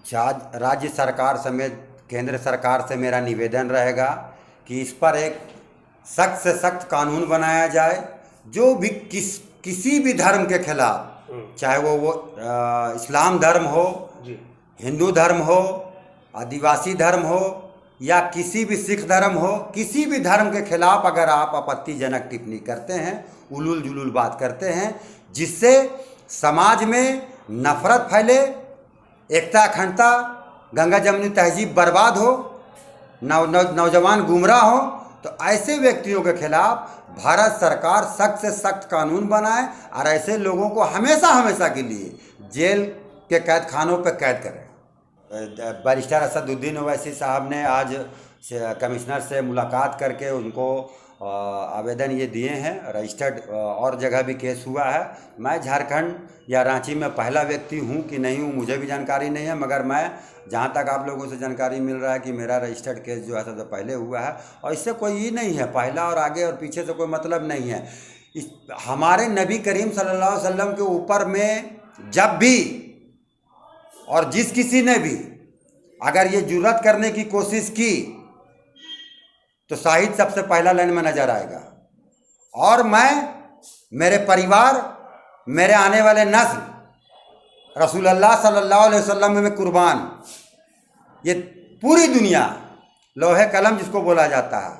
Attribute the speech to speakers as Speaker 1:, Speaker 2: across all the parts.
Speaker 1: राज्य सरकार समेत केंद्र सरकार से मेरा निवेदन रहेगा कि इस पर एक सख्त से सख्त कानून बनाया जाए। जो भी किसी भी धर्म के खिलाफ, चाहे वो इस्लाम धर्म हो, हिंदू धर्म हो, आदिवासी धर्म हो या किसी भी सिख धर्म हो, किसी भी धर्म के खिलाफ अगर आप आपत्तिजनक टिप्पणी करते हैं, उलूल जुलूल बात करते हैं, जिससे समाज में नफरत फैले, एकता अखंडता, गंगा जमनी तहजीब बर्बाद हो, नौजवान गुमराह हो, तो ऐसे व्यक्तियों के खिलाफ भारत सरकार सख्त से सख्त कानून बनाए और ऐसे लोगों को हमेशा हमेशा के लिए जेल के कैद खानों पर कैद करें। बैरिस्टर असदुद्दीन ओवैसी साहब ने आज कमिश्नर से मुलाकात करके उनको आवेदन ये दिए हैं। रजिस्टर्ड और जगह भी केस हुआ है। मैं झारखंड या रांची में पहला व्यक्ति हूँ कि नहीं हूँ मुझे भी जानकारी नहीं है, मगर मैं जहाँ तक आप लोगों से जानकारी मिल रहा है कि मेरा रजिस्टर्ड केस जो है सबसे पहले हुआ है। और इससे कोई ये नहीं है, पहला और आगे और पीछे से कोई मतलब नहीं है। हमारे नबी करीम सल्लल्लाहु अलैहि वसल्लम के ऊपर में जब भी और जिस किसी ने भी अगर ये जुर्रत करने की कोशिश की तो शाहिद सबसे पहला लाइन में नजर आएगा। और मैं, मेरे परिवार, मेरे आने वाले नस्ल रसूलुल्लाह सल्लल्लाहु अलैहि वसल्लम में कुर्बान। ये पूरी दुनिया, लोहे कलम जिसको बोला जाता है,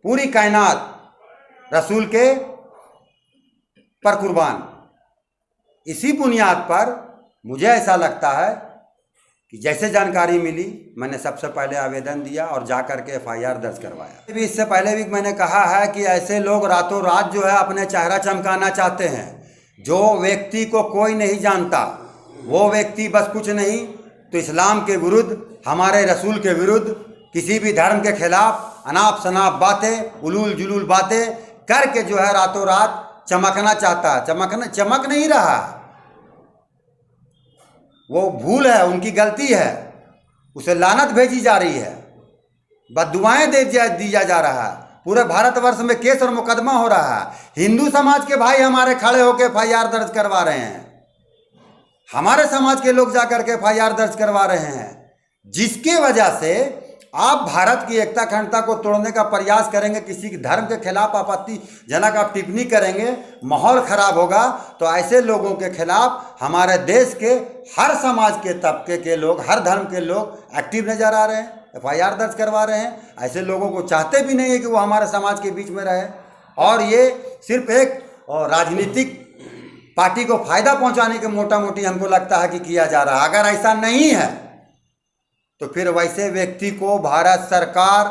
Speaker 1: पूरी कायनात रसूल के पर कुर्बान। इसी बुनियाद पर मुझे ऐसा लगता है कि जैसे जानकारी मिली मैंने सबसे पहले आवेदन दिया और जा कर के FIR दर्ज करवाया। भी इससे पहले भी मैंने कहा है कि ऐसे लोग रातों रात जो है अपने चेहरा चमकाना चाहते हैं। जो व्यक्ति को कोई नहीं जानता, वो व्यक्ति बस कुछ नहीं तो इस्लाम के विरुद्ध, हमारे रसूल के विरुद्ध, किसी भी धर्म के खिलाफ अनाप शनाप बातें, उलूल जुलूल बातें करके जो है रातों रात चमकना चाहता है। चमक नहीं रहा, वो भूल है, उनकी गलती है, उसे लानत भेजी जा रही है, बद्दुआएं दिया जा रहा है। पूरे भारतवर्ष में केस और मुकदमा हो रहा है। हिंदू समाज के भाई हमारे खड़े होकर FIR दर्ज करवा रहे हैं, हमारे समाज के लोग जाकर के FIR दर्ज करवा रहे हैं, जिसकी वजह से आप भारत की एकता अखंडता को तोड़ने का प्रयास करेंगे, किसी धर्म के खिलाफ आपत्तिजनक आप टिप्पणी करेंगे, माहौल खराब होगा। तो ऐसे लोगों के खिलाफ हमारे देश के हर समाज के तबके के लोग, हर धर्म के लोग एक्टिव नजर आ रहे हैं, FIR दर्ज करवा रहे हैं। ऐसे लोगों को चाहते भी नहीं है कि वो हमारे समाज के बीच में रहे। और ये सिर्फ एक राजनीतिक पार्टी को फायदा पहुंचाने के मोटा मोटी हमको लगता है कि किया जा रहा है। अगर ऐसा नहीं है तो फिर वैसे व्यक्ति को भारत सरकार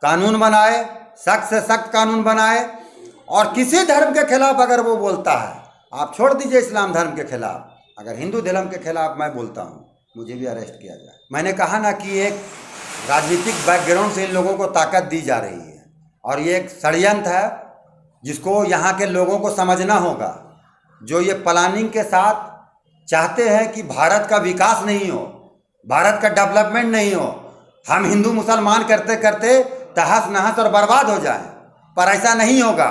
Speaker 1: कानून बनाए, सख्त से सख्त कानून बनाए। और किसी धर्म के खिलाफ अगर वो बोलता है, आप छोड़ दीजिए इस्लाम धर्म के खिलाफ, अगर हिंदू धर्म के खिलाफ मैं बोलता हूँ, मुझे भी अरेस्ट किया जाए। मैंने कहा ना कि एक राजनीतिक बैकग्राउंड से इन लोगों को ताकत दी जा रही है और ये एक षड्यंत्र है जिसको यहाँ के लोगों को समझना होगा। जो ये प्लानिंग के साथ चाहते हैं कि भारत का विकास नहीं हो, भारत का डेवलपमेंट नहीं हो, हम हिंदू मुसलमान करते करते तहस नहस और बर्बाद हो जाएं, पर ऐसा नहीं होगा।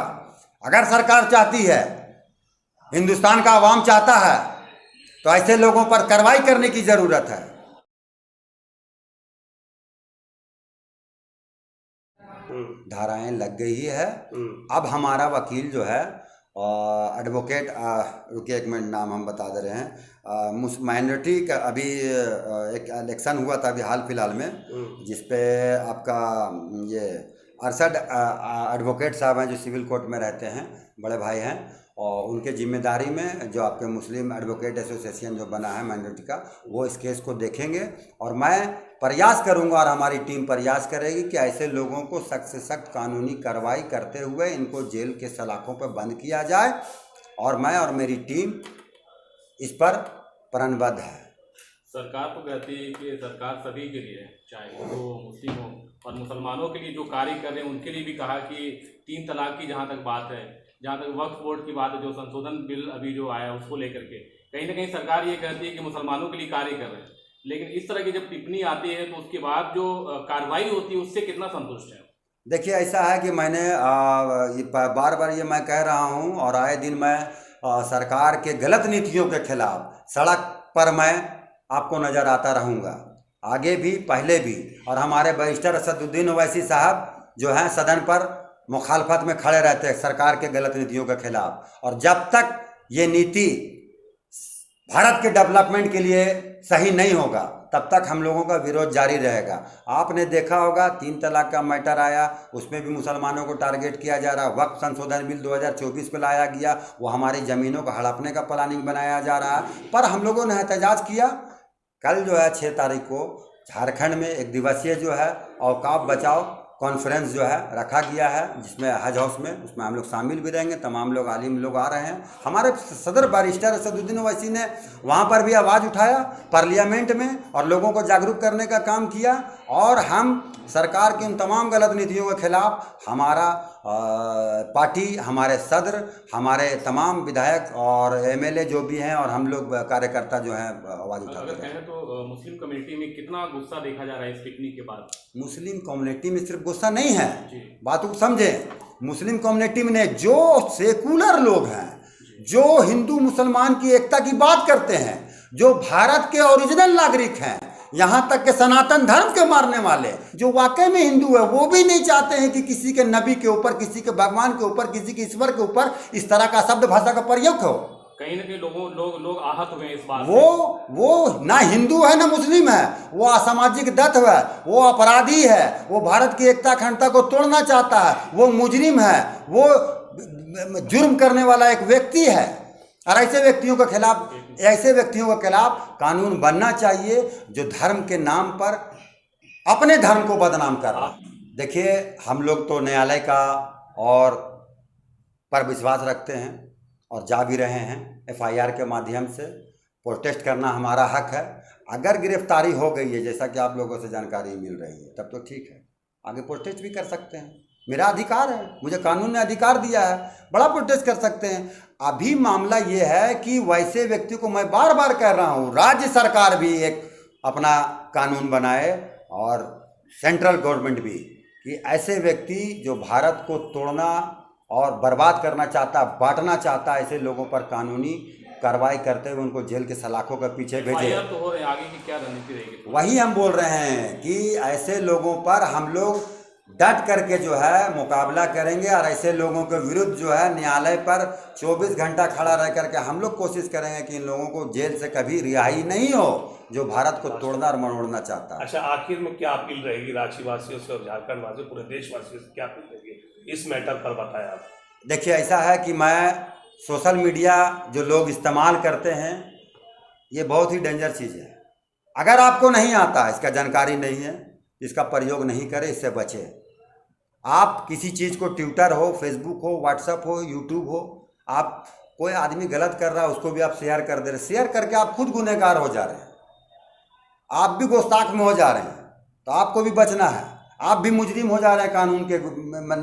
Speaker 1: अगर सरकार चाहती है, हिंदुस्तान का आवाम चाहता है, तो ऐसे लोगों पर कार्रवाई करने की जरूरत है। धाराएं लग गई है। अब हमारा वकील जो है एडवोकेट, रुकिए एक मिनट, नाम हम बता दे रहे हैं, माइनॉरिटी का अभी एक इलेक्शन हुआ था अभी हाल फिलहाल में, जिसपे आपका ये अरशद एडवोकेट साहब हैं जो सिविल कोर्ट में रहते हैं, बड़े भाई हैं, और उनके जिम्मेदारी में जो आपके मुस्लिम एडवोकेट एसोसिएशन जो बना है माइनॉरिटी का, वो इस केस को देखेंगे। और मैं प्रयास करूंगा और हमारी टीम प्रयास करेगी कि ऐसे लोगों को सख्त से सख्त कानूनी कार्रवाई करते हुए इनको जेल के सलाखों पर बंद किया जाए। और मैं और मेरी टीम इस पर प्रणबद्ध है।
Speaker 2: सरकार तो कहती है कि सरकार सभी के लिए, चाहे हिंदू हो, मुस्लिम हो, और मुसलमानों के लिए जो कार्य कर रहे हैं उनके लिए भी कहा कि 3 तलाक की जहाँ तक बात है, जहाँ तक वक्फ बोर्ड की बात है, जो संशोधन बिल अभी जो आया उसको लेकर के कहीं ना कहीं सरकार ये कहती है कि मुसलमानों के लिए कार्य कर रहे हैं। लेकिन इस तरह की जब टिप्पणी आती है तो उसके बाद जो कार्रवाई होती है उससे कितना संतुष्ट है?
Speaker 1: देखिए, ऐसा है कि मैंने बार बार ये मैं कह रहा हूँ और आए दिन मैं सरकार के गलत नीतियों के खिलाफ सड़क पर मैं आपको नज़र आता रहूँगा, आगे भी पहले भी। और हमारे बैरिस्टर असदुद्दीन ओवैसी साहब जो हैं सदन पर मुखालफत में खड़े रहते हैं सरकार के गलत नीतियों के खिलाफ। और जब तक ये नीति भारत के डेवलपमेंट के लिए सही नहीं होगा तब तक हम लोगों का विरोध जारी रहेगा। आपने देखा होगा 3 तलाक का मैटर आया, उसमें भी मुसलमानों को टारगेट किया जा रहा। वक्फ संशोधन बिल 2024 पे लाया गया, वो हमारी ज़मीनों को हड़पने का प्लानिंग बनाया जा रहा है। पर हम लोगों ने एहतजाज किया। कल जो है 6 तारीख को झारखंड में एक दिवसीय जो है औकाफ बचाओ कॉन्फ्रेंस जो है रखा गया है, जिसमें हज हाउस में, उसमें हम लोग शामिल भी रहेंगे। तमाम लोग आलिम लोग आ रहे हैं। हमारे सदर बैरिस्टर असदुद्दीन ओवैसी ने वहाँ पर भी आवाज़ उठाया पार्लियामेंट में और लोगों को जागरूक करने का काम किया। और हम सरकार की उन तमाम गलत नीतियों के खिलाफ हमारा पार्टी, हमारे सदर, हमारे तमाम विधायक और एमएलए जो भी हैं और हम लोग कार्यकर्ता जो हैं आवाज़ उठाते हैं।
Speaker 2: अगर कहें तो मुस्लिम कम्युनिटी में कितना गुस्सा देखा जा रहा है इस पिकनिक के बाद?
Speaker 1: मुस्लिम कम्युनिटी में सिर्फ गुस्सा नहीं है, बात को समझें। मुस्लिम कम्युनिटी में जो सेकुलर लोग हैं, जो हिंदू मुसलमान की एकता की बात करते हैं, जो भारत के ओरिजिनल नागरिक हैं, यहाँ तक के सनातन धर्म के मारने वाले जो वाकई में हिंदू है, वो भी नहीं चाहते हैं कि किसी के नबी के ऊपर, किसी के भगवान के ऊपर, किसी के ईश्वर के ऊपर इस तरह का शब्द भाषा का प्रयोग हो।
Speaker 2: कहीं ना कहीं लोग आहत हुए इस बात
Speaker 1: वो ना हिंदू है ना मुस्लिम है, वो असामाजिक तत्व है, वो अपराधी है, वो भारत की एकता अखंडता को तोड़ना चाहता है, वो मुजरिम है, वो जुर्म करने वाला एक व्यक्ति है। और ऐसे व्यक्तियों के खिलाफ कानून बनना चाहिए जो धर्म के नाम पर अपने धर्म को बदनाम कर रहा है। देखिए, हम लोग तो न्यायालय का और पर विश्वास रखते हैं और जा भी रहे हैं। एफआईआर के माध्यम से प्रोटेस्ट करना हमारा हक है। अगर गिरफ्तारी हो गई है, जैसा कि आप लोगों से जानकारी मिल रही है, तब तो ठीक है, आगे प्रोटेस्ट भी कर सकते हैं। मेरा अधिकार है, मुझे कानून ने अधिकार दिया है, बड़ा प्रोटेस्ट कर सकते हैं। अभी मामला ये है कि वैसे व्यक्ति को, मैं बार बार कह रहा हूँ, राज्य सरकार भी एक अपना कानून बनाए और सेंट्रल गवर्नमेंट भी, कि ऐसे व्यक्ति जो भारत को तोड़ना और बर्बाद करना चाहता, बांटना चाहता, ऐसे लोगों पर कानूनी कार्रवाई करते हुए उनको जेल के सलाखों के पीछे भेजे।
Speaker 2: तो हो रहे, आगे की क्या रणनीति रहेगी?
Speaker 1: वही हम बोल रहे हैं कि ऐसे लोगों पर हम लोग डट करके जो है मुकाबला करेंगे और ऐसे लोगों के विरुद्ध जो है न्यायालय पर 24 घंटा खड़ा रह करके हम लोग कोशिश करेंगे कि इन लोगों को जेल से कभी रिहाई नहीं हो, जो भारत को तोड़ना और मरोड़ना चाहता है।
Speaker 3: अच्छा, आखिर में क्या अपील रहेगी रांची वासियों से और झारखंड वासियों, पूरे देशवासियों से क्या अपील रहेगी इस मैटर पर, बताया आप?
Speaker 1: देखिए, ऐसा है कि मैं सोशल मीडिया जो लोग इस्तेमाल करते हैं, ये बहुत ही डेंजर चीज़ है। अगर आपको नहीं आता, इसका जानकारी नहीं है, इसका प्रयोग नहीं करें, इससे बचें। आप किसी चीज़ को, ट्विटर हो, फेसबुक हो, व्हाट्सएप हो, यूट्यूब हो, आप कोई आदमी गलत कर रहा है उसको भी आप शेयर कर दे रहे, शेयर करके आप खुद गुनहगार हो जा रहे हैं, आप भी गुस्ताख में हो जा रहे हैं। तो आपको भी बचना है, आप भी मुजरिम हो जा रहे हैं कानून के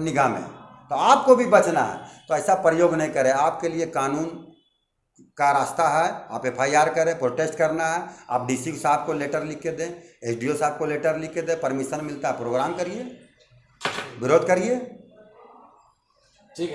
Speaker 1: निगाह में, तो आपको भी बचना है। तो ऐसा प्रयोग नहीं करें। आपके लिए कानून का रास्ता है, आप एफआईआर करें, प्रोटेस्ट करना है, आप डीसी साहब को लेटर लिख के दें, एसडीओ साहब को लेटर लिख के दें, परमिशन मिलता है, प्रोग्राम करिए, विरोध करिए।
Speaker 2: ठीक है।